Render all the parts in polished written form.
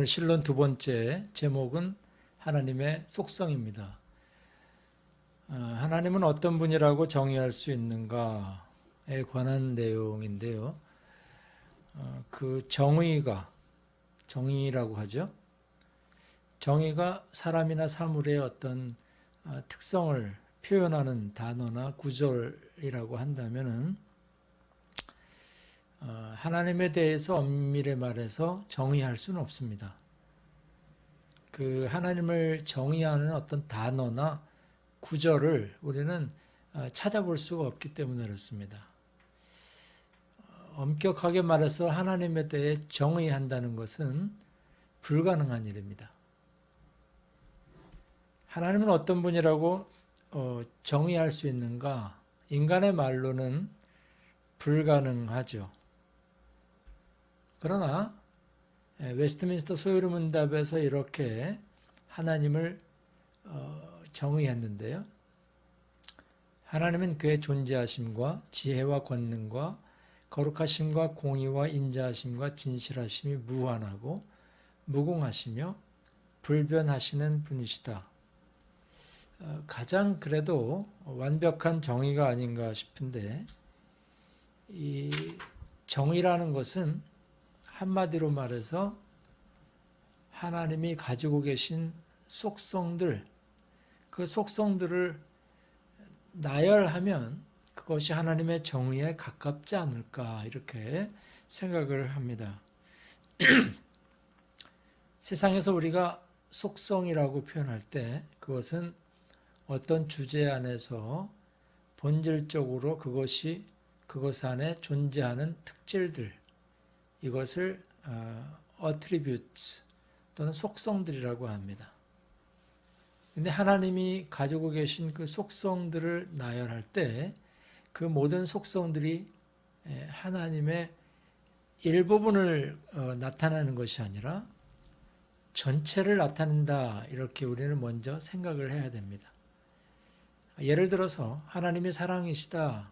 오늘 실론 두 번째 제목은 하나님의 속성입니다. 하나님은 어떤 분이라고 정의할 수 있는가에 관한 내용인데요. 그 정의라고 하죠. 정의가 사람이나 사물의 어떤 특성을 표현하는 단어나 구절이라고 한다면은 하나님에 대해서 엄밀히 말해서 정의할 수는 없습니다. 그 하나님을 정의하는 어떤 단어나 구절을 우리는 찾아볼 수가 없기 때문에 그렇습니다. 엄격하게 말해서 하나님에 대해 정의한다는 것은 불가능한 일입니다. 하나님은 어떤 분이라고 정의할 수 있는가? 인간의 말로는 불가능하죠. 그러나 웨스트민스터 소요리 문답에서 이렇게 하나님을 정의했는데요. 하나님은 그의 존재하심과 지혜와 권능과 거룩하심과 공의와 인자하심과 진실하심이 무한하고 무궁하시며 불변하시는 분이시다. 가장 그래도 완벽한 정의가 아닌가 싶은데, 이 정의라는 것은 한마디로 말해서 하나님이 가지고 계신 속성들, 그 속성들을 나열하면 그것이 하나님의 정의에 가깝지 않을까 이렇게 생각을 합니다. 세상에서 우리가 속성이라고 표현할 때 그것은 어떤 주제 안에서 본질적으로 그것 안에 존재하는 특질들, 이것을 attributes 또는 속성들이라고 합니다. 근데 하나님이 가지고 계신 그 속성들을 나열할 때 그 모든 속성들이 하나님의 일부분을 나타내는 것이 아니라 전체를 나타낸다, 이렇게 우리는 먼저 생각을 해야 됩니다. 예를 들어서 하나님이 사랑이시다,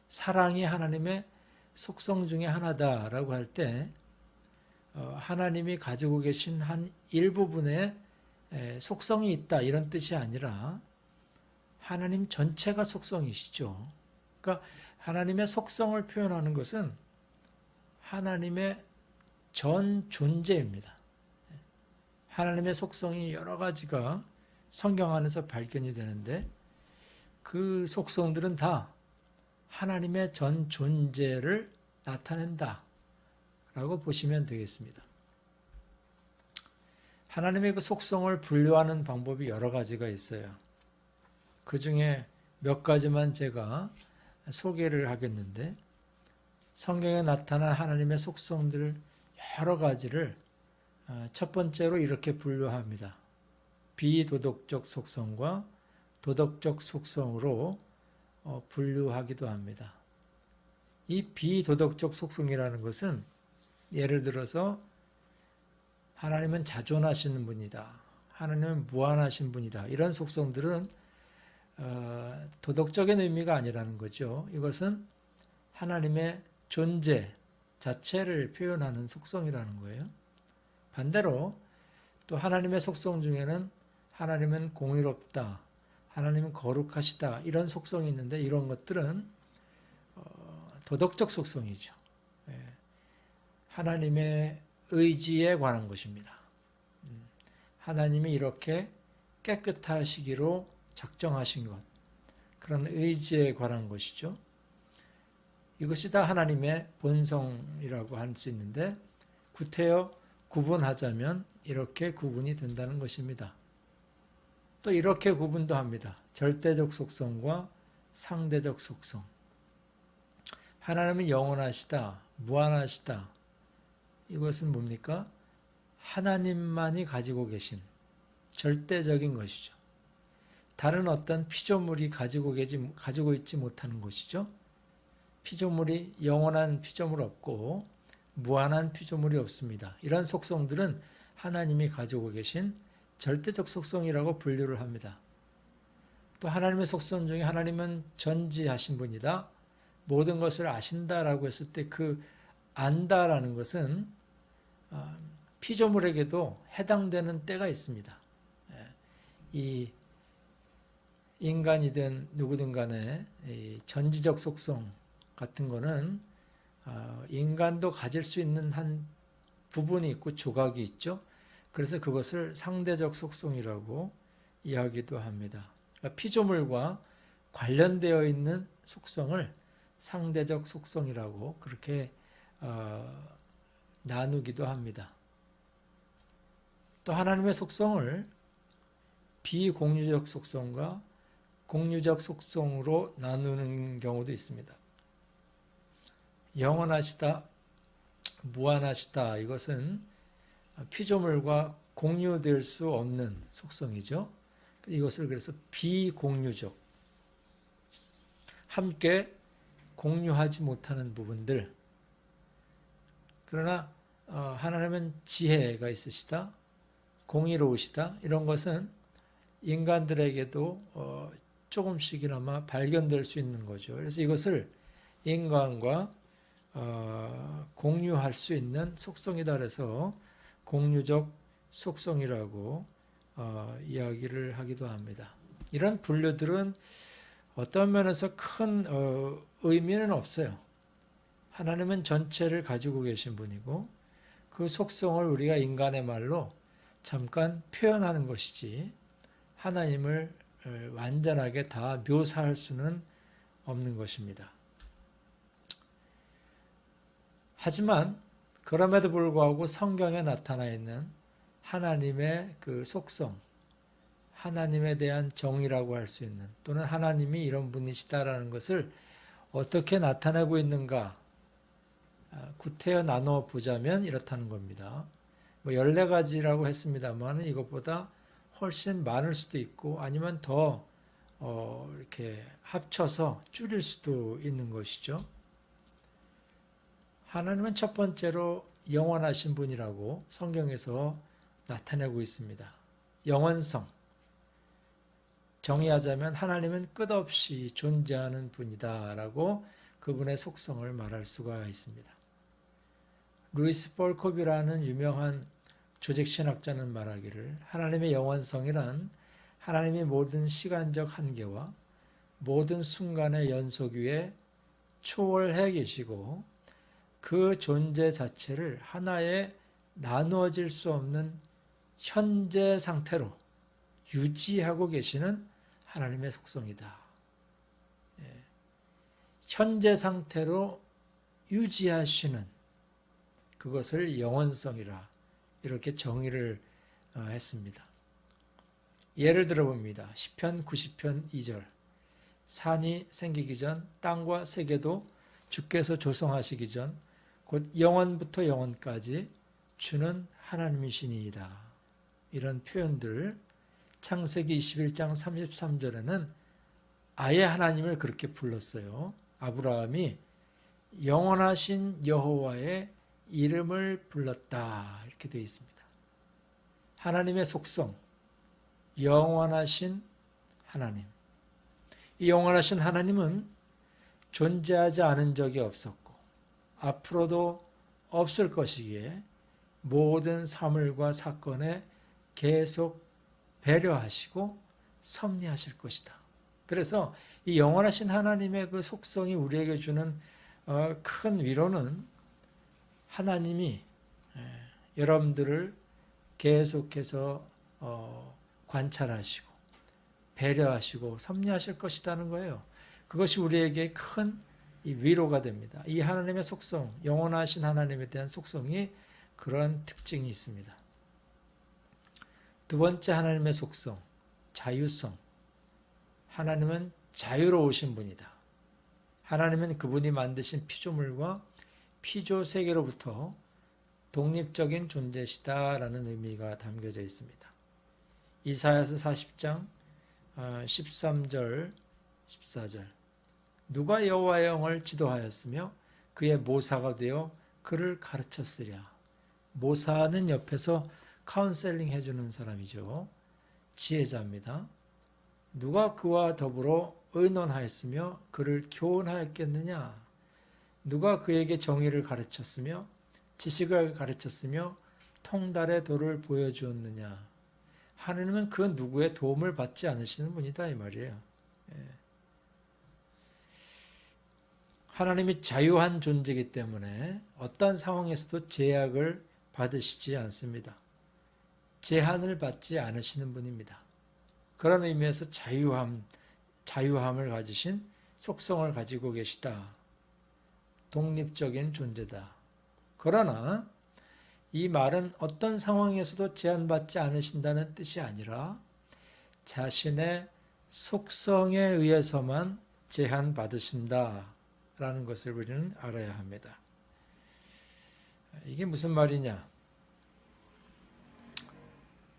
사랑이 하나님의 속성 중에 하나다라고 할 때 하나님이 가지고 계신 한 일부분의 속성이 있다, 이런 뜻이 아니라 하나님 전체가 속성이시죠. 그러니까 하나님의 속성을 표현하는 것은 하나님의 전 존재입니다. 하나님의 속성이 여러 가지가 성경 안에서 발견이 되는데 그 속성들은 다 하나님의 전 존재를 나타낸다 라고 보시면 되겠습니다. 하나님의 그 속성을 분류하는 방법이 여러 가지가 있어요. 그 중에 몇 가지만 제가 소개를 하겠는데, 성경에 나타난 하나님의 속성들 여러 가지를 첫 번째로 이렇게 분류합니다. 비도덕적 속성과 도덕적 속성으로 분류하기도 합니다. 이 비도덕적 속성이라는 것은 예를 들어서 하나님은 자존하시는 분이다, 하나님은 무한하신 분이다, 이런 속성들은 도덕적인 의미가 아니라는 거죠. 이것은 하나님의 존재 자체를 표현하는 속성이라는 거예요. 반대로 또 하나님의 속성 중에는 하나님은 공의롭다, 하나님은 거룩하시다, 이런 속성이 있는데 이런 것들은 도덕적 속성이죠. 하나님의 의지에 관한 것입니다. 하나님이 이렇게 깨끗하시기로 작정하신 것, 그런 의지에 관한 것이죠. 이것이 다 하나님의 본성이라고 할 수 있는데, 구태여 구분하자면 이렇게 구분이 된다는 것입니다. 또 이렇게 구분도 합니다. 절대적 속성과 상대적 속성. 하나님은 영원하시다, 무한하시다. 이것은 뭡니까? 하나님만이 가지고 계신 절대적인 것이죠. 다른 어떤 피조물이 가지고 있지 못하는 것이죠. 피조물이 영원한 피조물 없고 무한한 피조물이 없습니다. 이런 속성들은 하나님이 가지고 계신 절대적 속성이라고 분류를 합니다. 또 하나님의 속성 중에 하나님은 전지하신 분이다, 모든 것을 아신다라고 했을 때 그 안다라는 것은 피조물에게도 해당되는 때가 있습니다. 이 인간이든 누구든 간에 이 전지적 속성 같은 거는 인간도 가질 수 있는 한 부분이 있고 조각이 있죠. 그래서 그것을 상대적 속성이라고 이야기도 합니다. 그러니까 피조물과 관련되어 있는 속성을 상대적 속성이라고 그렇게 나누기도 합니다. 또 하나님의 속성을 비공유적 속성과 공유적 속성으로 나누는 경우도 있습니다. 영원하시다, 무한하시다, 이것은 피조물과 공유될 수 없는 속성이죠. 이것을 그래서 비공유적, 함께 공유하지 못하는 부분들. 그러나 하나님은 지혜가 있으시다, 공의로우시다, 이런 것은 인간들에게도 조금씩이나마 발견될 수 있는 거죠. 그래서 이것을 인간과 공유할 수 있는 속성이다 그래서 공유적 속성이라고 이야기를 하기도 합니다. 이런 분류들은 어떤 면에서 큰 의미는 없어요. 하나님은 전체를 가지고 계신 분이고 그 속성을 우리가 인간의 말로 잠깐 표현하는 것이지 하나님을 완전하게 다 묘사할 수는 없는 것입니다. 하지만 그럼에도 불구하고 성경에 나타나 있는 하나님의 그 속성, 하나님에 대한 정의라고 할 수 있는 또는 하나님이 이런 분이시다라는 것을 어떻게 나타내고 있는가 구태여 나눠 보자면 이렇다는 겁니다. 14가지라고 했습니다만 이것보다 훨씬 많을 수도 있고 아니면 더 이렇게 합쳐서 줄일 수도 있는 것이죠. 하나님은 첫 번째로 영원하신 분이라고 성경에서 나타내고 있습니다. 영원성. 정의하자면 하나님은 끝없이 존재하는 분이다라고 그분의 속성을 말할 수가 있습니다. 루이스 볼콥이라는 유명한 조직신학자는 말하기를 하나님의 영원성이란 하나님이 모든 시간적 한계와 모든 순간의 연속 위에 초월해 계시고 그 존재 자체를 하나의 나누어질 수 없는 현재 상태로 유지하고 계시는 하나님의 속성이다. 현재 상태로 유지하시는 그것을 영원성이라 이렇게 정의를 했습니다. 예를 들어봅니다. 시편 90편 2절 산이 생기기 전 땅과 세계도 주께서 조성하시기 전 곧 영원부터 영원까지 주는 하나님이시니이다. 이런 표현들 창세기 21장 33절에는 아예 하나님을 그렇게 불렀어요. 아브라함이 영원하신 여호와의 이름을 불렀다 이렇게 되어 있습니다. 하나님의 속성, 영원하신 하나님. 이 영원하신 하나님은 존재하지 않은 적이 없었고 앞으로도 없을 것이기에 모든 사물과 사건에 계속 배려하시고 섭리하실 것이다. 그래서 이 영원하신 하나님의 그 속성이 우리에게 주는 큰 위로는 하나님이 여러분들을 계속해서 관찰하시고 배려하시고 섭리하실 것이라는 거예요. 그것이 우리에게 큰 위로가 됩니다. 이 하나님의 속성, 영원하신 하나님에 대한 속성이 그런 특징이 있습니다. 두 번째 하나님의 속성, 자유성. 하나님은 자유로우신 분이다. 하나님은 그분이 만드신 피조물과 피조 세계로부터 독립적인 존재시다라는 의미가 담겨져 있습니다. 이사야서 40장 13절 14절 누가 여호와의 영을 지도하였으며 그의 모사가 되어 그를 가르쳤으랴. 모사는 옆에서 카운셀링 해주는 사람이죠. 지혜자입니다. 누가 그와 더불어 의논하였으며 그를 교훈하였겠느냐. 누가 그에게 정의를 가르쳤으며 지식을 가르쳤으며 통달의 도를 보여주었느냐? 하나님은 그 누구의 도움을 받지 않으시는 분이다 이 말이에요. 하나님이 자유한 존재이기 때문에 어떤 상황에서도 제약을 받으시지 않습니다. 제한을 받지 않으시는 분입니다. 그런 의미에서 자유함을 가지신 속성을 가지고 계시다. 독립적인 존재다. 그러나 이 말은 어떤 상황에서도 제한받지 않으신다는 뜻이 아니라 자신의 속성에 의해서만 제한받으신다라는 것을 우리는 알아야 합니다. 이게 무슨 말이냐?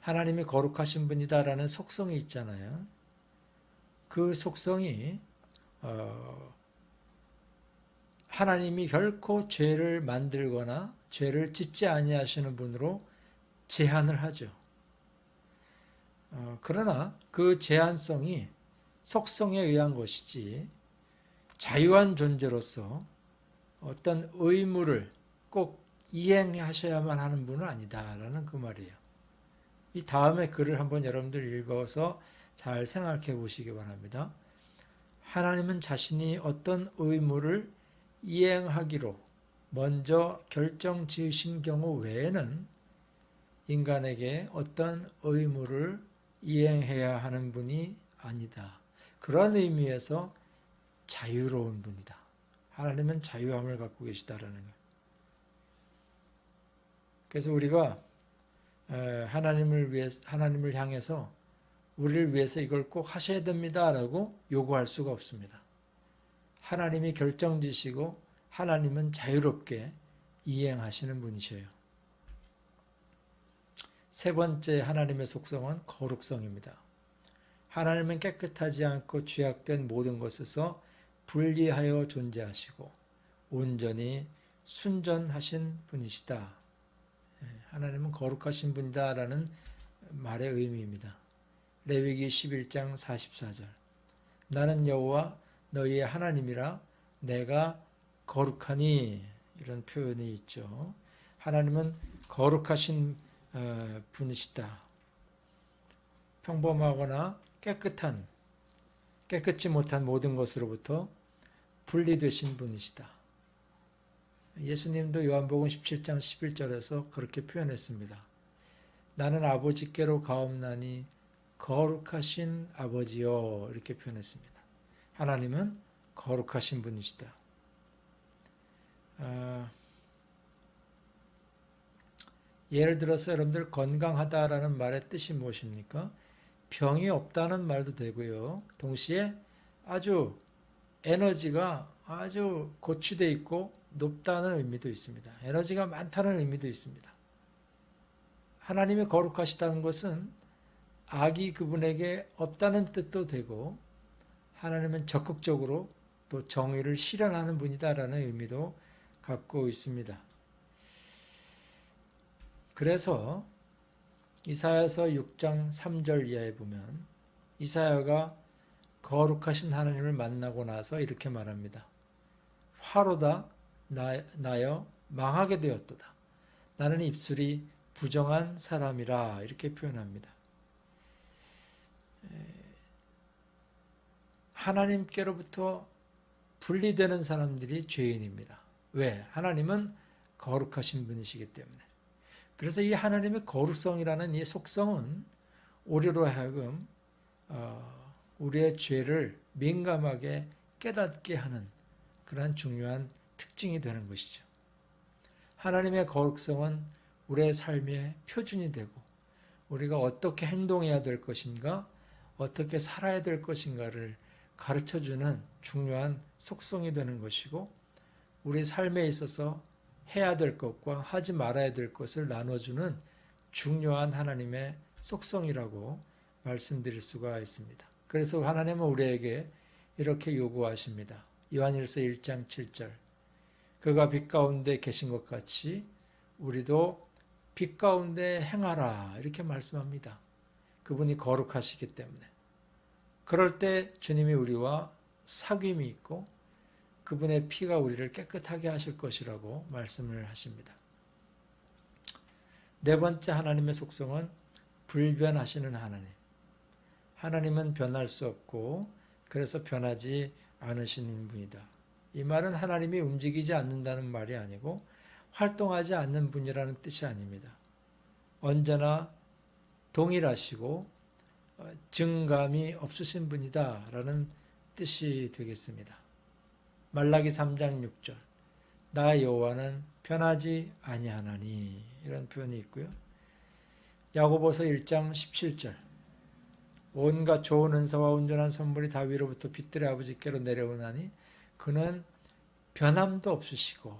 하나님이 거룩하신 분이다라는 속성이 있잖아요. 그 속성이 하나님이 결코 죄를 만들거나 죄를 짓지 아니하시는 분으로 제한을 하죠. 그러나 그 제한성이 속성에 의한 것이지 자유한 존재로서 어떤 의무를 꼭 이행하셔야만 하는 분은 아니다라는 그 말이에요. 이 다음에 글을 한번 여러분들 읽어서 잘 생각해 보시기 바랍니다. 하나님은 자신이 어떤 의무를 이행하기로 먼저 결정 지으신 경우 외에는 인간에게 어떤 의무를 이행해야 하는 분이 아니다. 그런 의미에서 자유로운 분이다. 하나님은 자유함을 갖고 계시다라는 거예요. 그래서 우리가 하나님을 향해서 우리를 위해서 이걸 꼭 하셔야 됩니다라고 요구할 수가 없습니다. 하나님이 결정지시고 하나님은 자유롭게 이행하시는 분이셔요. 세 번째 하나님의 속성은 거룩성입니다. 하나님은 깨끗하지 않고 죄악된 모든 것에서 분리하여 존재하시고 온전히 순전하신 분이시다. 하나님은 거룩하신 분이다라는 말의 의미입니다. 레위기 11장 44절. 나는 여호와 너희의 하나님이라 내가 거룩하니, 이런 표현이 있죠. 하나님은 거룩하신 분이시다. 평범하거나 깨끗지 못한 모든 것으로부터 분리되신 분이시다. 예수님도 요한복음 17장 11절에서 그렇게 표현했습니다. 나는 아버지께로 가옵나니 거룩하신 아버지여, 이렇게 표현했습니다. 하나님은 거룩하신 분이시다. 예를 들어서 여러분들 건강하다라는 말의 뜻이 무엇입니까? 병이 없다는 말도 되고요. 동시에 아주 에너지가 아주 고취되어 있고 높다는 의미도 있습니다. 에너지가 많다는 의미도 있습니다. 하나님이 거룩하시다는 것은 악이 그분에게 없다는 뜻도 되고 하나님은 적극적으로 또 정의를 실현하는 분이다라는 의미도 갖고 있습니다. 그래서 이사야서 6장 3절 이하에 보면 이사야가 거룩하신 하나님을 만나고 나서 이렇게 말합니다. 화로다 나여 망하게 되었도다. 나는 입술이 부정한 사람이라, 이렇게 표현합니다. 하나님께로부터 분리되는 사람들이 죄인입니다. 왜? 하나님은 거룩하신 분이시기 때문에. 그래서 이 하나님의 거룩성이라는 이 속성은 우리로 하여금 우리의 죄를 민감하게 깨닫게 하는 그러한 중요한 특징이 되는 것이죠. 하나님의 거룩성은 우리의 삶의 표준이 되고 우리가 어떻게 행동해야 될 것인가, 어떻게 살아야 될 것인가를 가르쳐주는 중요한 속성이 되는 것이고, 우리 삶에 있어서 해야 될 것과 하지 말아야 될 것을 나눠주는 중요한 하나님의 속성이라고 말씀드릴 수가 있습니다. 그래서 하나님은 우리에게 이렇게 요구하십니다. 요한일서 1장 7절. 그가 빛 가운데 계신 것 같이 우리도 빛 가운데 행하라, 이렇게 말씀합니다. 그분이 거룩하시기 때문에. 그럴 때 주님이 우리와 사귐이 있고 그분의 피가 우리를 깨끗하게 하실 것이라고 말씀을 하십니다. 네 번째 하나님의 속성은 불변하시는 하나님. 하나님은 변할 수 없고 그래서 변하지 않으시는 분이다. 이 말은 하나님이 움직이지 않는다는 말이 아니고 활동하지 않는 분이라는 뜻이 아닙니다. 언제나 동일하시고 증감이 없으신 분이다 라는 뜻이 되겠습니다. 말라기 3장 6절 나 여호와는 변하지 아니하나니 이런 표현이 있고요. 야고보서 1장 17절 온갖 좋은 은사와 온전한 선물이 다 위로부터 빛들의 아버지께로 내려오나니 그는 변함도 없으시고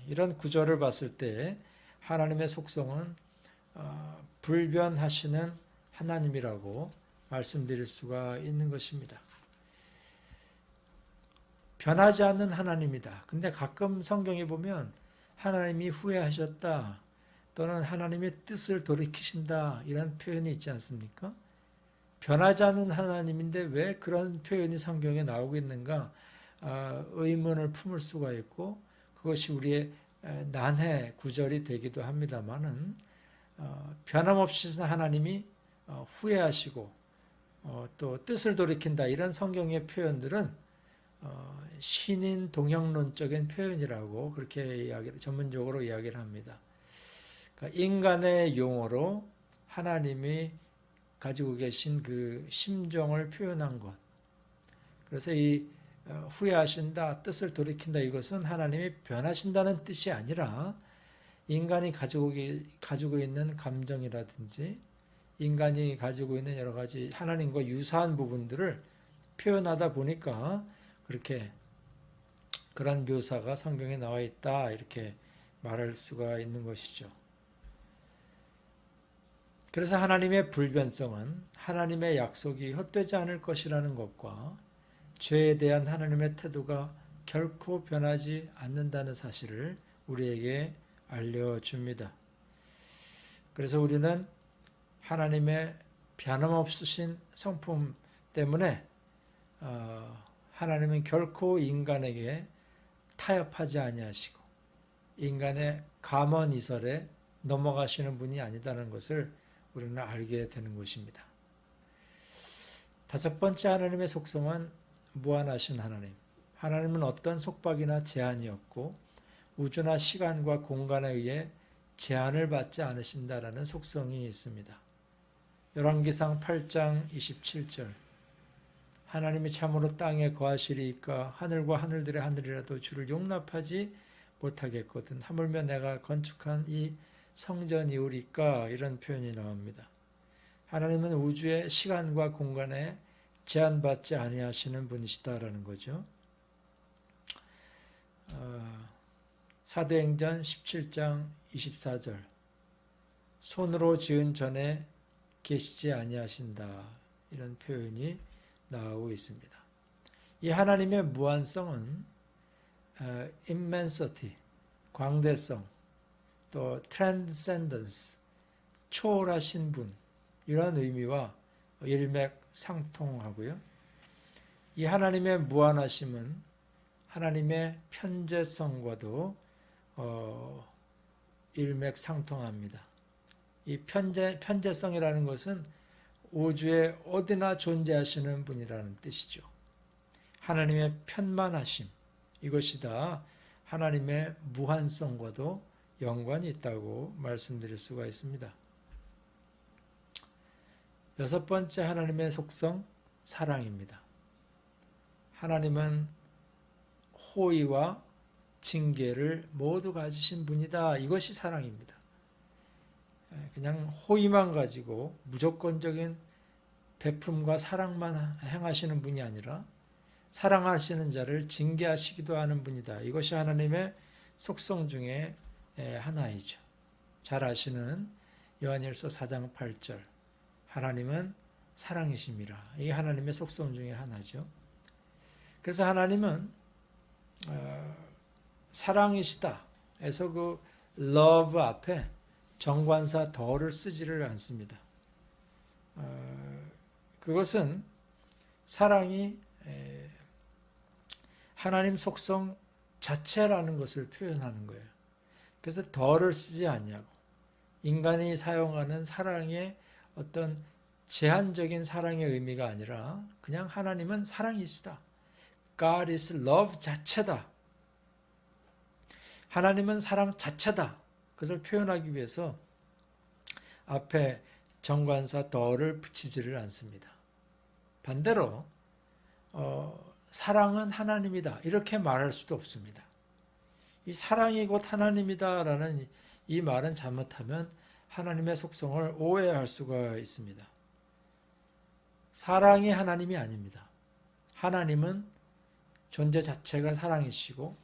이런 구절을 봤을 때 하나님의 속성은 불변하시는 하나님이라고 말씀드릴 수가 있는 것입니다. 변하지 않는 하나님이다. 근데 가끔 성경에 보면 하나님이 후회하셨다 또는 하나님의 뜻을 돌이키신다 이런 표현이 있지 않습니까? 변하지 않는 하나님인데 왜 그런 표현이 성경에 나오고 있는가 의문을 품을 수가 있고 그것이 우리의 난해 구절이 되기도 합니다만은 변함없이 하나님이 후회하시고 또 뜻을 돌이킨다 이런 성경의 표현들은 신인 동형론적인 표현이라고 그렇게 전문적으로 이야기를 합니다. 그러니까 인간의 용어로 하나님이 가지고 계신 그 심정을 표현한 것. 그래서 이 후회하신다, 뜻을 돌이킨다 이것은 하나님이 변하신다는 뜻이 아니라 인간이 가지고 있는 감정이라든지 인간이 가지고 있는 여러 가지 하나님과 유사한 부분들을 표현하다 보니까 그렇게 그런 묘사가 성경에 나와 있다 이렇게 말할 수가 있는 것이죠. 그래서 하나님의 불변성은 하나님의 약속이 헛되지 않을 것이라는 것과 죄에 대한 하나님의 태도가 결코 변하지 않는다는 사실을 우리에게 알려줍니다. 그래서 우리는 하나님의 변함없으신 성품 때문에 하나님은 결코 인간에게 타협하지 아니하시고 인간의 감언이설에 넘어가시는 분이 아니다는 것을 우리는 알게 되는 것입니다. 다섯 번째 하나님의 속성은 무한하신 하나님. 하나님은 어떤 속박이나 제한이 없고 우주나 시간과 공간에 의해 제한을 받지 않으신다라는 속성이 있습니다. 열왕기상 8장 27절 하나님이 참으로 땅에 거하시리이까 하늘과 하늘들의 하늘이라도 주를 용납하지 못하겠거든 하물며 내가 건축한 이 성전이오리까 이런 표현이 나옵니다. 하나님은 우주의 시간과 공간에 제한받지 아니하시는 분이시다라는 거죠. 사도행전 17장 24절 손으로 지은 전에 계시지 아니하신다 이런 표현이 나오고 있습니다. 이 하나님의 무한성은 immensity, 광대성, 또 transcendence, 초월하신 분 이런 의미와 일맥상통하고요. 이 하나님의 무한하심은 하나님의 편재성과도 일맥상통합니다. 이 편재성이라는 것은 우주에 어디나 존재하시는 분이라는 뜻이죠. 하나님의 편만하심 이것이 다 하나님의 무한성과도 연관이 있다고 말씀드릴 수가 있습니다. 여섯 번째 하나님의 속성 사랑입니다. 하나님은 호의와 징계를 모두 가지신 분이다. 이것이 사랑입니다. 그냥 호의만 가지고 무조건적인 베품과 사랑만 행하시는 분이 아니라 사랑하시는 자를 징계하시기도 하는 분이다. 이것이 하나님의 속성 중에 하나이죠. 잘 아시는 요한일서 4장 8절 하나님은 사랑이심이라. 이게 하나님의 속성 중에 하나죠. 그래서 하나님은 사랑이시다 해서 그 love 앞에 정관사 더를 쓰지를 않습니다. 그것은 사랑이 하나님 속성 자체라는 것을 표현하는 거예요. 그래서 더를 쓰지 않냐고 인간이 사용하는 사랑의 어떤 제한적인 사랑의 의미가 아니라 그냥 하나님은 사랑이시다. God is love 자체다. 하나님은 사랑 자체다. 그것을 표현하기 위해서 앞에 정관사 더를 붙이지를 않습니다. 반대로 사랑은 하나님이다. 이렇게 말할 수도 없습니다. 이 사랑이 곧 하나님이다라는 이 말은 잘못하면 하나님의 속성을 오해할 수가 있습니다. 사랑이 하나님이 아닙니다. 하나님은 존재 자체가 사랑이시고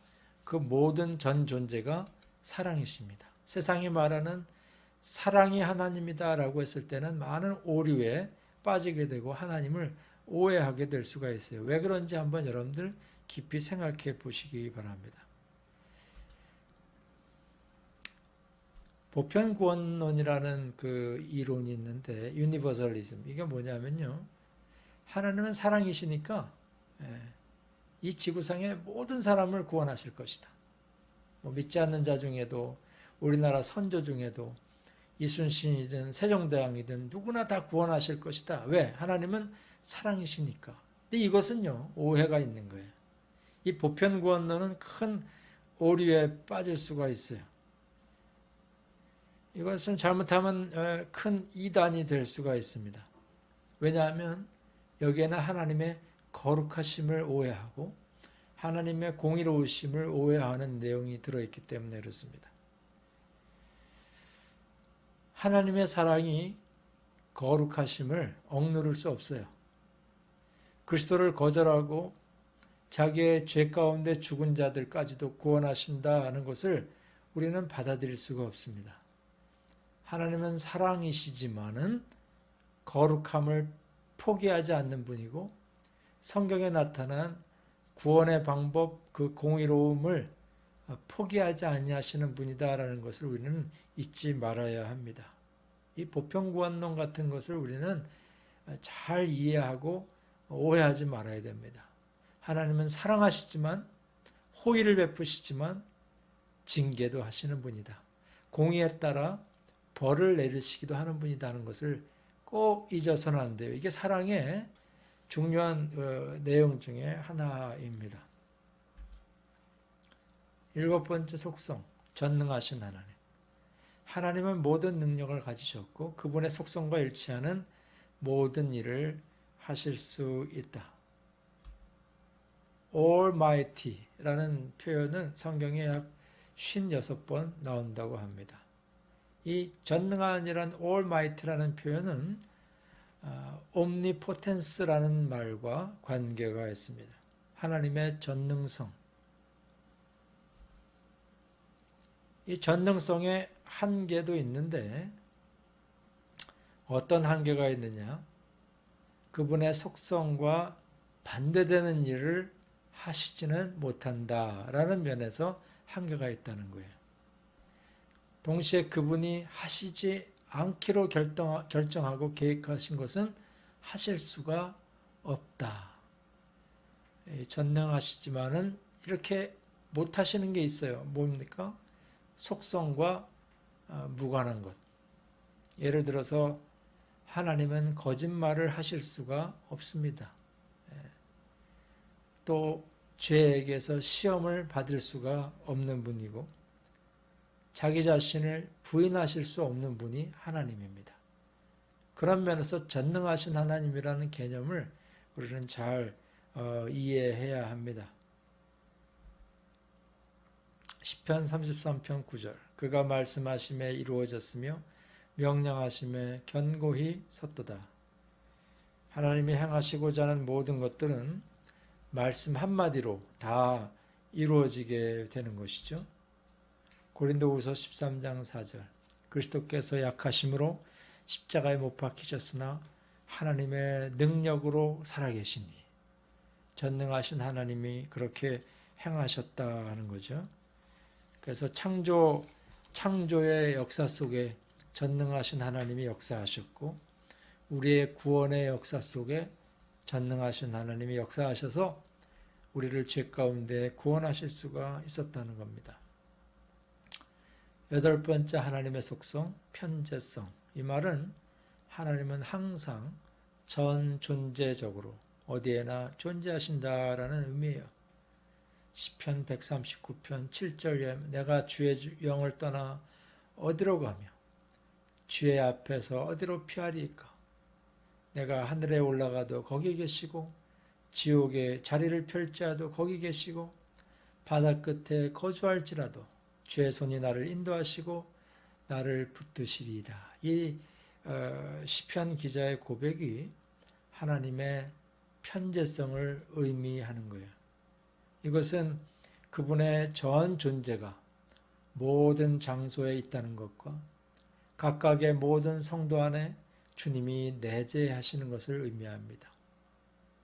그 모든 전 존재가 사랑이십니다. 세상이 말하는 사랑이 하나님이다라고 했을 때는 많은 오류에 빠지게 되고 하나님을 오해하게 될 수가 있어요. 왜 그런지 한번 여러분들 깊이 생각해 보시기 바랍니다. 보편구원론이라는 그 이론이 있는데 유니버설리즘 이게 뭐냐면요. 하나님은 사랑이시니까 이 지구상의 모든 사람을 구원하실 것이다. 믿지 않는 자 중에도 우리나라 선조 중에도 이순신이든 세종대왕이든 누구나 다 구원하실 것이다. 왜? 하나님은 사랑이시니까. 근데 이것은요. 오해가 있는 거예요. 이 보편구원론은 큰 오류에 빠질 수가 있어요. 이것은 잘못하면 큰 이단이 될 수가 있습니다. 왜냐하면 여기에는 하나님의 거룩하심을 오해하고 하나님의 공의로우심을 오해하는 내용이 들어있기 때문에 그렇습니다. 하나님의 사랑이 거룩하심을 억누를 수 없어요. 그리스도를 거절하고 자기의 죄 가운데 죽은 자들까지도 구원하신다는 것을 우리는 받아들일 수가 없습니다. 하나님은 사랑이시지만은 거룩함을 포기하지 않는 분이고 성경에 나타난 구원의 방법, 그 공의로움을 포기하지 아니하시는 분이다라는 것을 우리는 잊지 말아야 합니다. 이 보편구원론 같은 것을 우리는 잘 이해하고 오해하지 말아야 됩니다. 하나님은 사랑하시지만 호의를 베푸시지만 징계도 하시는 분이다. 공의에 따라 벌을 내리시기도 하는 분이라는 것을 꼭 잊어서는 안 돼요. 이게 사랑의 중요한 내용 중에 하나입니다. 7번째 속성, 전능하신 하나님. 하나님은 모든 능력을 가지셨고 그분의 속성과 일치하는 모든 일을 하실 수 있다. Almighty라는 표현은 성경에 약 56번 나온다고 합니다. 이 전능한이란 Almighty라는 표현은 Omnipotence라는 말과 관계가 있습니다. 하나님의 전능성. 이 전능성에 한계도 있는데 어떤 한계가 있느냐? 그분의 속성과 반대되는 일을 하시지는 못한다라는 면에서 한계가 있다는 거예요. 동시에 그분이 하시지 않기로 결정하고 계획하신 것은 하실 수가 없다. 전능하시지만은 이렇게 못하시는 게 있어요. 뭡니까? 속성과 무관한 것. 예를 들어서 하나님은 거짓말을 하실 수가 없습니다. 또 죄에게서 시험을 받을 수가 없는 분이고 자기 자신을 부인하실 수 없는 분이 하나님입니다. 그런 면에서 전능하신 하나님이라는 개념을 우리는 잘 이해해야 합니다. 시편 33편 9절 그가 말씀하심에 이루어졌으며 명령하심에 견고히 섰도다. 하나님이 행하시고자 하는 모든 것들은 말씀 한마디로 다 이루어지게 되는 것이죠. 고린도후서 13장 4절 그리스도께서 약하심으로 십자가에 못 박히셨으나 하나님의 능력으로 살아계시니 전능하신 하나님이 그렇게 행하셨다는 거죠. 그래서 창조의 역사 속에 전능하신 하나님이 역사하셨고 우리의 구원의 역사 속에 전능하신 하나님이 역사하셔서 우리를 죄 가운데 구원하실 수가 있었다는 겁니다. 여덟 번째 하나님의 속성, 편재성. 이 말은 하나님은 항상 전 존재적으로 어디에나 존재하신다라는 의미예요. 시편 139편 7절에 내가 주의 영을 떠나 어디로 가며 주의 앞에서 어디로 피하리까? 내가 하늘에 올라가도 거기 계시고 지옥에 자리를 펼지라도 거기 계시고 바다 끝에 거주할지라도 주의 손이 나를 인도하시고 나를 붙드시리이다. 이 시편 기자의 고백이 하나님의 편재성을 의미하는 거예요. 이것은 그분의 전 존재가 모든 장소에 있다는 것과 각각의 모든 성도 안에 주님이 내재하시는 것을 의미합니다.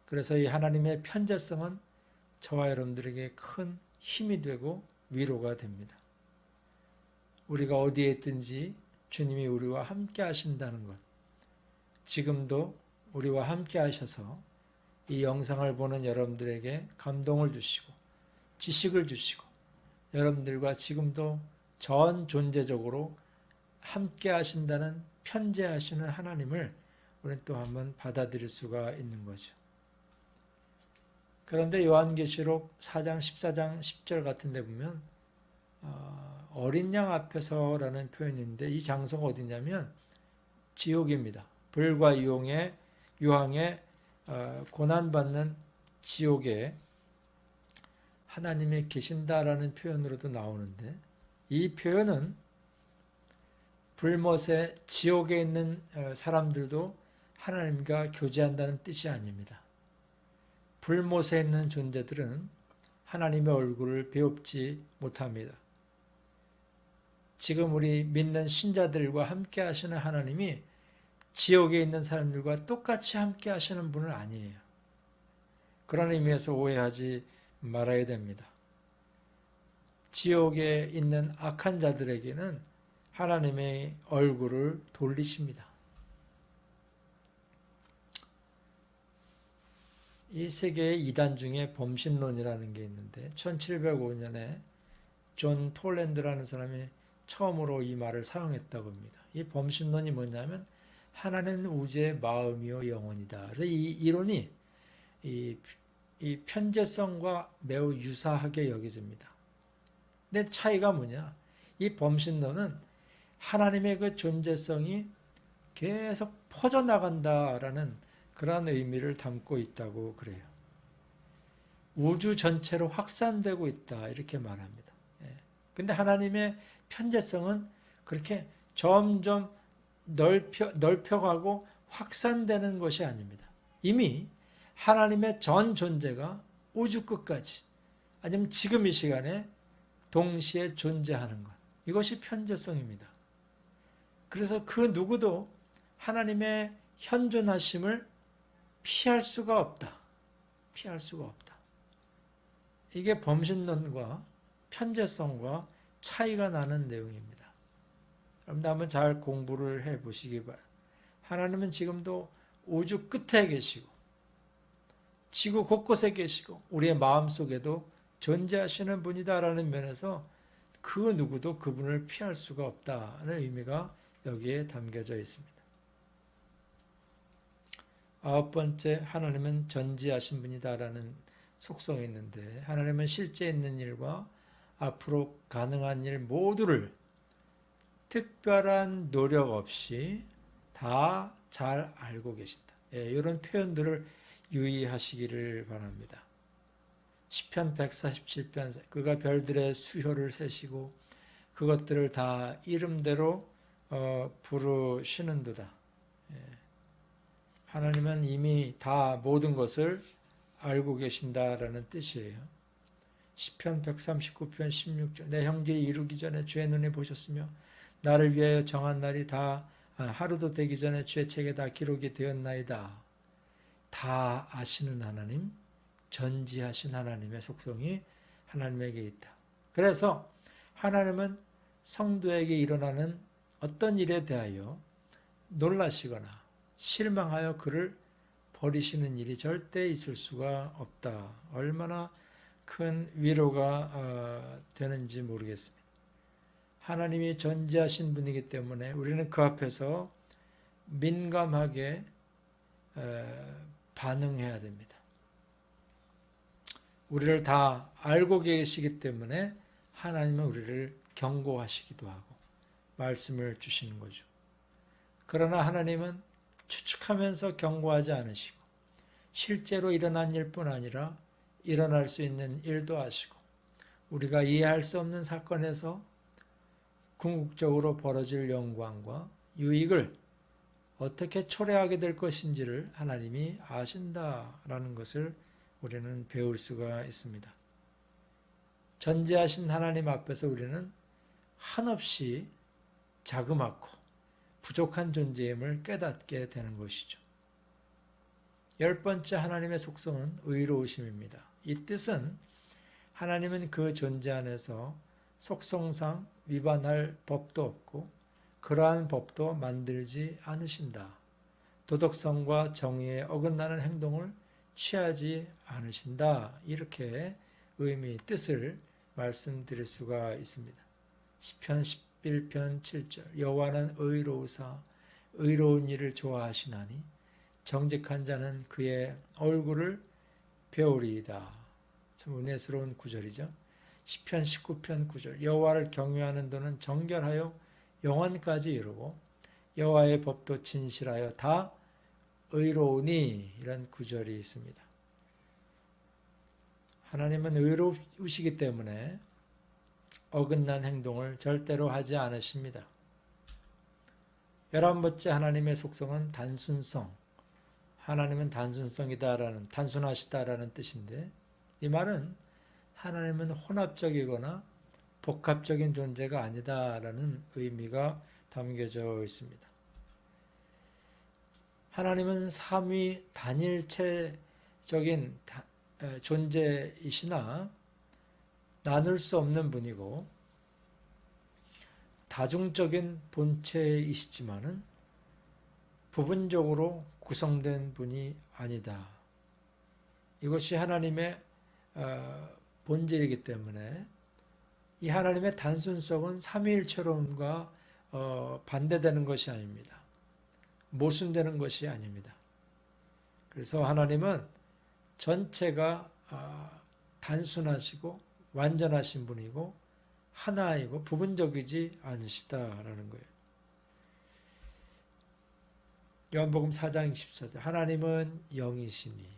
그래서 이 하나님의 편재성은 저와 여러분들에게 큰 힘이 되고 위로가 됩니다. 우리가 어디에 있든지 주님이 우리와 함께 하신다는 것, 지금도 우리와 함께 하셔서 이 영상을 보는 여러분들에게 감동을 주시고 지식을 주시고 여러분들과 지금도 전 존재적으로 함께 하신다는 편재하시는 하나님을 우리는 또 한번 받아들일 수가 있는 거죠. 그런데 요한계시록 4장 14장 10절 같은 데 보면 어린 양 앞에서라는 표현인데 이 장소가 어디냐면 지옥입니다. 불과 유황에 고난받는 지옥에 하나님이 계신다라는 표현으로도 나오는데 이 표현은 불못의 지옥에 있는 사람들도 하나님과 교제한다는 뜻이 아닙니다. 불못에 있는 존재들은 하나님의 얼굴을 배웁지 못합니다. 지금 우리 믿는 신자들과 함께 하시는 하나님이 지옥에 있는 사람들과 똑같이 함께 하시는 분은 아니에요. 그런 의미에서 오해하지 말아야 됩니다. 지옥에 있는 악한 자들에게는 하나님의 얼굴을 돌리십니다. 이 세계의 이단 중에 범신론이라는 게 있는데 1705년에 존 톨랜드라는 사람이 처음으로 이 말을 사용했다고 합니다. 이 범신론이 뭐냐면 하나님은 우주의 마음이요 영혼이다. 그래서 이 이론이 이 편재성과 매우 유사하게 여겨집니다. 근데 차이가 뭐냐? 이 범신론은 하나님의 그 존재성이 계속 퍼져나간다라는 그런 의미를 담고 있다고 그래요. 우주 전체로 확산되고 있다 이렇게 말합니다. 근데 하나님의 편재성은 그렇게 점점 넓혀가고 확산되는 것이 아닙니다. 이미 하나님의 전 존재가 우주 끝까지 아니면 지금 이 시간에 동시에 존재하는 것. 이것이 편재성입니다. 그래서 그 누구도 하나님의 현존하심을 피할 수가 없다. 피할 수가 없다. 이게 범신론과 편재성과 차이가 나는 내용입니다. 여러분들 한번 잘 공부를 해보시기 바랍니다. 하나님은 지금도 우주 끝에 계시고 지구 곳곳에 계시고 우리의 마음속에도 존재하시는 분이다라는 면에서 그 누구도 그분을 피할 수가 없다는 의미가 여기에 담겨져 있습니다. 아홉 번째, 하나님은 전지하신 분이다라는 속성이 있는데 하나님은 실제 있는 일과 앞으로 가능한 일 모두를 특별한 노력 없이 다 잘 알고 계신다. 이런 표현들을 유의하시기를 바랍니다. 시편 147편 그가 별들의 수효를 세시고 그것들을 다 이름대로 부르시는도다. 하나님은 이미 다 모든 것을 알고 계신다라는 뜻이에요. 시편 139편 16절 내 형제를 이루기 전에 주의 눈에 보셨으며 나를 위하여 정한 날이 다 하루도 되기 전에 주의 책에 다 기록이 되었나이다. 다 아시는 하나님, 전지하신 하나님의 속성이 하나님에게 있다. 그래서 하나님은 성도에게 일어나는 어떤 일에 대하여 놀라시거나 실망하여 그를 버리시는 일이 절대 있을 수가 없다. 얼마나 큰 위로가 되는지 모르겠습니다. 하나님이 존재하신 분이기 때문에 우리는 그 앞에서 민감하게 반응해야 됩니다. 우리를 다 알고 계시기 때문에 하나님은 우리를 경고하시기도 하고 말씀을 주시는 거죠. 그러나 하나님은 추측하면서 경고하지 않으시고 실제로 일어난 일뿐 아니라 일어날 수 있는 일도 하시고 우리가 이해할 수 없는 사건에서 궁극적으로 벌어질 영광과 유익을 어떻게 초래하게 될 것인지를 하나님이 아신다라는 것을 우리는 배울 수가 있습니다. 전지하신 하나님 앞에서 우리는 한없이 자그맣고 부족한 존재임을 깨닫게 되는 것이죠. 10번째 하나님의 속성은 의로우심입니다. 이 뜻은 하나님은 그 존재 안에서 속성상 위반할 법도 없고 그러한 법도 만들지 않으신다. 도덕성과 정의에 어긋나는 행동을 취하지 않으신다. 이렇게 뜻을 말씀드릴 수가 있습니다. 시편 11편 7절 여호와는 의로우사 의로운 일을 좋아하시나니 정직한 자는 그의 얼굴을 배우리이다. 참 은혜스러운 구절이죠. 시편 19편 9절 여호와를 경외하는 도는 정결하여 영원까지 이르고 여호와의 법도 진실하여 다 의로우니 이런 구절이 있습니다. 하나님은 의로우시기 때문에 어긋난 행동을 절대로 하지 않으십니다. 11번째 하나님의 속성은 단순성. 하나님은 단순하시다라는 뜻인데 이 말은 하나님은 혼합적이거나 복합적인 존재가 아니다라는 의미가 담겨져 있습니다. 하나님은 삼위 단일체적인 존재이시나 나눌 수 없는 분이고 다중적인 본체이시지만은 부분적으로 구성된 분이 아니다. 이것이 하나님의 본질이기 때문에 이 하나님의 단순성은 삼위일체론과 반대되는 것이 아닙니다. 모순되는 것이 아닙니다. 그래서 하나님은 전체가 단순하시고 완전하신 분이고 하나이고 부분적이지 않으시다라는 거예요. 요한복음 4장 24절 하나님은 영이시니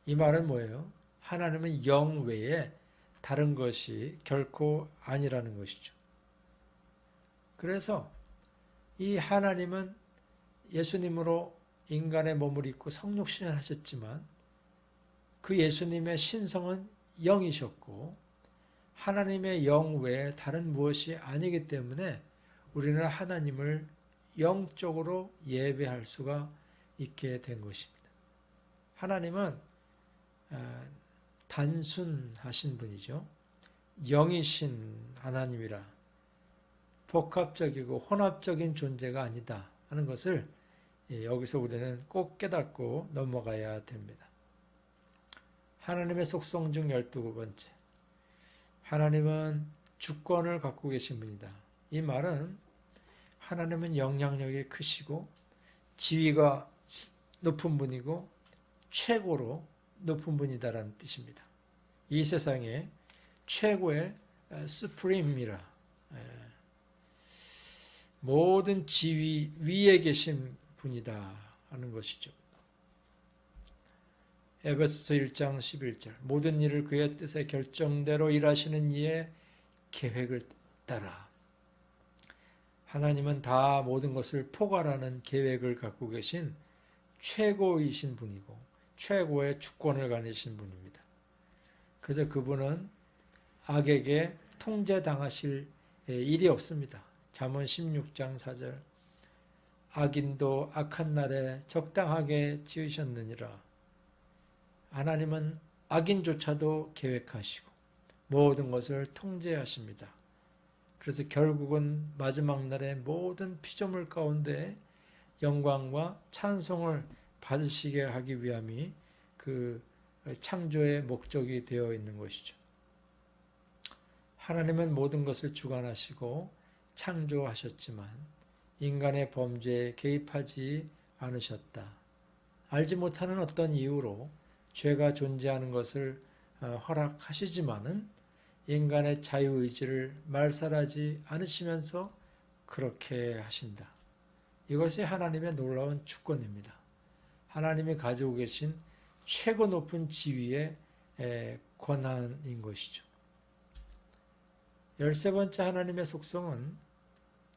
이 말은 뭐예요? 하나님은 영 외에 다른 것이 결코 아니라는 것이죠. 그래서 이 하나님은 예수님으로 인간의 몸을 입고 성육신을 하셨지만 그 예수님의 신성은 영이셨고 하나님의 영 외에 다른 무엇이 아니기 때문에 우리는 하나님을 영적으로 예배할 수가 있게 된 것입니다. 하나님은 단순하신 분이죠. 영이신 하나님이라 복합적이고 혼합적인 존재가 아니다 하는 것을 여기서 우리는 꼭 깨닫고 넘어가야 됩니다. 하나님의 속성 중 12번째 하나님은 주권을 갖고 계신 분이다. 이 말은 하나님은 영향력이 크시고 지위가 높은 분이고 최고로 높은 분이다라는 뜻입니다. 이 세상의 최고의 수프림이라 모든 지위 위에 계신 분이다 하는 것이죠. 에베소서 1장 11절 모든 일을 그의 뜻의 결정대로 일하시는 이의 계획을 따라 하나님은 다 모든 것을 포괄하는 계획을 갖고 계신 최고이신 분이고 최고의 주권을 가지신 분입니다. 그래서 그분은 악에게 통제당하실 일이 없습니다. 잠언 16장 4절 악인도 악한 날에 적당하게 지으셨느니라. 하나님은 악인조차도 계획하시고 모든 것을 통제하십니다. 그래서 결국은 마지막 날에 모든 피조물 가운데 영광과 찬송을 받으시게 하기 위함이 그 창조의 목적이 되어 있는 것이죠. 하나님은 모든 것을 주관하시고 창조하셨지만 인간의 범죄에 개입하지 않으셨다. 알지 못하는 어떤 이유로 죄가 존재하는 것을 허락하시지만은 인간의 자유의지를 말살하지 않으시면서 그렇게 하신다. 이것이 하나님의 놀라운 주권입니다. 하나님이 가지고 계신 최고 높은 지위의 권한인 것이죠. 13번째 하나님의 속성은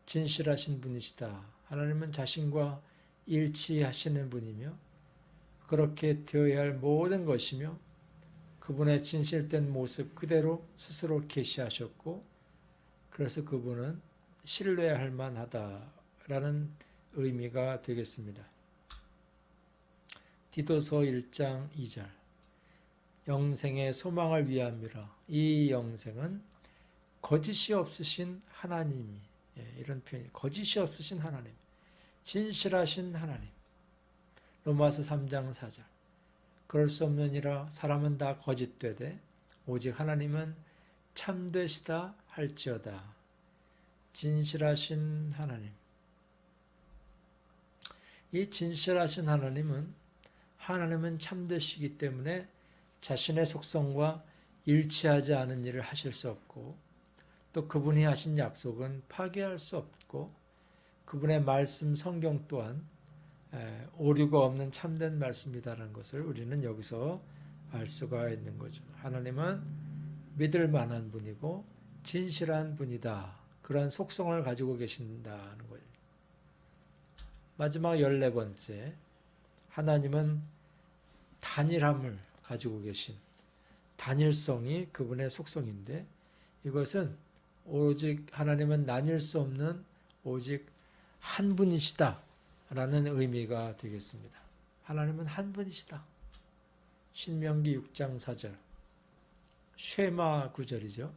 진실하신 분이시다. 하나님은 자신과 일치하시는 분이며 그렇게 되어야 할 모든 것이며 그분의 진실된 모습 그대로 스스로 계시하셨고 그래서 그분은 신뢰할 만하다라는 의미가 되겠습니다. 디도서 1장 2절 영생의 소망을 위함이라. 이 영생은 거짓이 없으신 하나님이 이런 표현이 거짓이 없으신 하나님 진실하신 하나님 로마서 3장 4절 그럴 수 없느니라 사람은 다 거짓되되 오직 하나님은 참되시다 할지어다. 진실하신 하나님 이 진실하신 하나님은 참되시기 때문에 자신의 속성과 일치하지 않은 일을 하실 수 없고 또 그분이 하신 약속은 파기할 수 없고 그분의 말씀 성경 또한 오류가 없는 참된 말씀이다라는 것을 우리는 여기서 알 수가 있는 거죠. 하나님은 믿을 만한 분이고 진실한 분이다. 그런 속성을 가지고 계신다는 거예요. 마지막 14번째 하나님은 단일함을 가지고 계신 단일성이 그분의 속성인데 이것은 오직 하나님은 나뉠 수 없는 오직 한 분이시다 라는 의미가 되겠습니다. 하나님은 한 분이시다. 신명기 6장 4절 쉐마 9절이죠.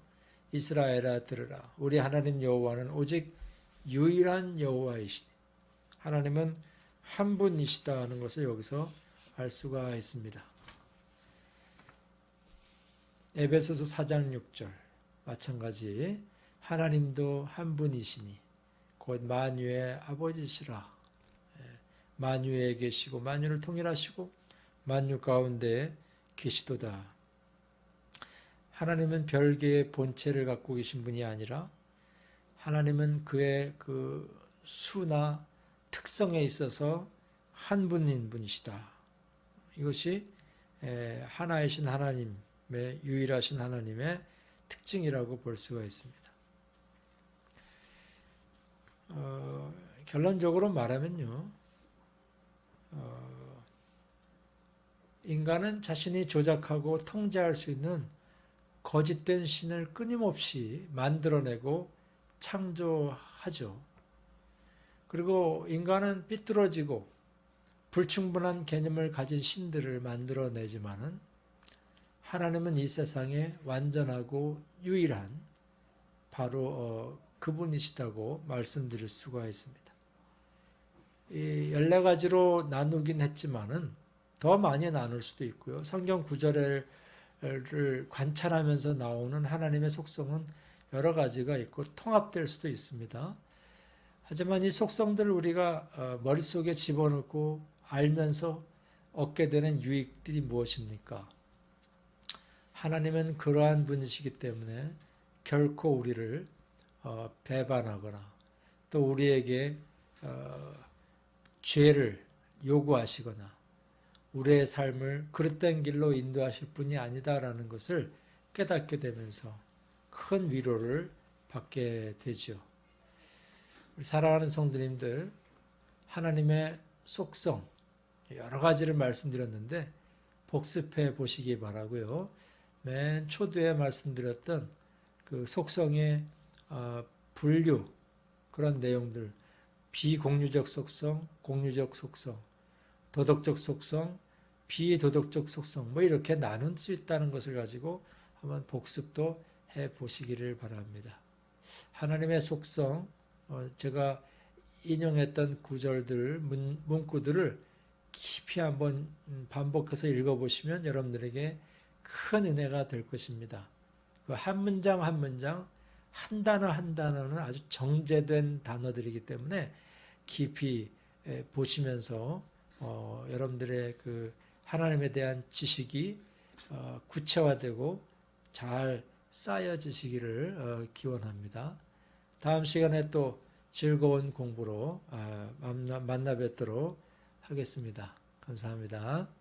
이스라엘아 들으라. 우리 하나님 여호와는 오직 유일한 여호와이시니 하나님은 한 분이시다는 것을 여기서 알 수가 있습니다. 에베소서 4장 6절 마찬가지 하나님도 한 분이시니 곧 만유의 아버지시라. 만유에 계시고 만유를 통일하시고 만유 가운데 계시도다. 하나님은 별개의 본체를 갖고 계신 분이 아니라 하나님은 그의 그 수나 특성에 있어서 한 분인 분이시다. 이것이 하나이신 하나님의 유일하신 하나님의 특징이라고 볼 수가 있습니다. 결론적으로 말하면요, 인간은 자신이 조작하고 통제할 수 있는 거짓된 신을 끊임없이 만들어내고 창조하죠. 그리고 인간은 삐뚤어지고 불충분한 개념을 가진 신들을 만들어내지만은 하나님은 이 세상에 완전하고 유일한 바로 그분이시다고 말씀드릴 수가 있습니다. 이 14가지로 나누긴 했지만은 더 많이 나눌 수도 있고요. 성경 구절을 관찰하면서 나오는 하나님의 속성은 여러 가지가 있고 통합될 수도 있습니다. 하지만 이 속성들을 우리가 머릿속에 집어넣고 알면서 얻게 되는 유익들이 무엇입니까? 하나님은 그러한 분이시기 때문에 결코 우리를 배반하거나 또 우리에게 죄를 요구하시거나 우리의 삶을 그릇된 길로 인도하실 분이 아니다라는 것을 깨닫게 되면서 큰 위로를 받게 되죠. 사랑하는 성도님들, 하나님의 속성 여러 가지를 말씀드렸는데 복습해 보시기 바라고요. 맨 초두에 말씀드렸던 그 속성의 분류 그런 내용들 비공유적 속성, 공유적 속성, 도덕적 속성, 비도덕적 속성 뭐 이렇게 나눌 수 있다는 것을 가지고 한번 복습도 해 보시기를 바랍니다. 하나님의 속성 제가 인용했던 구절들, 문구들을 깊이 한번 반복해서 읽어보시면 여러분들에게 큰 은혜가 될 것입니다. 그 한 문장 한 문장, 한 단어 한 단어는 아주 정제된 단어들이기 때문에 깊이 보시면서 여러분들의 그 하나님에 대한 지식이 구체화되고 잘 쌓여지시기를 기원합니다. 다음 시간에 또 즐거운 공부로 만나 뵙도록 하겠습니다. 감사합니다.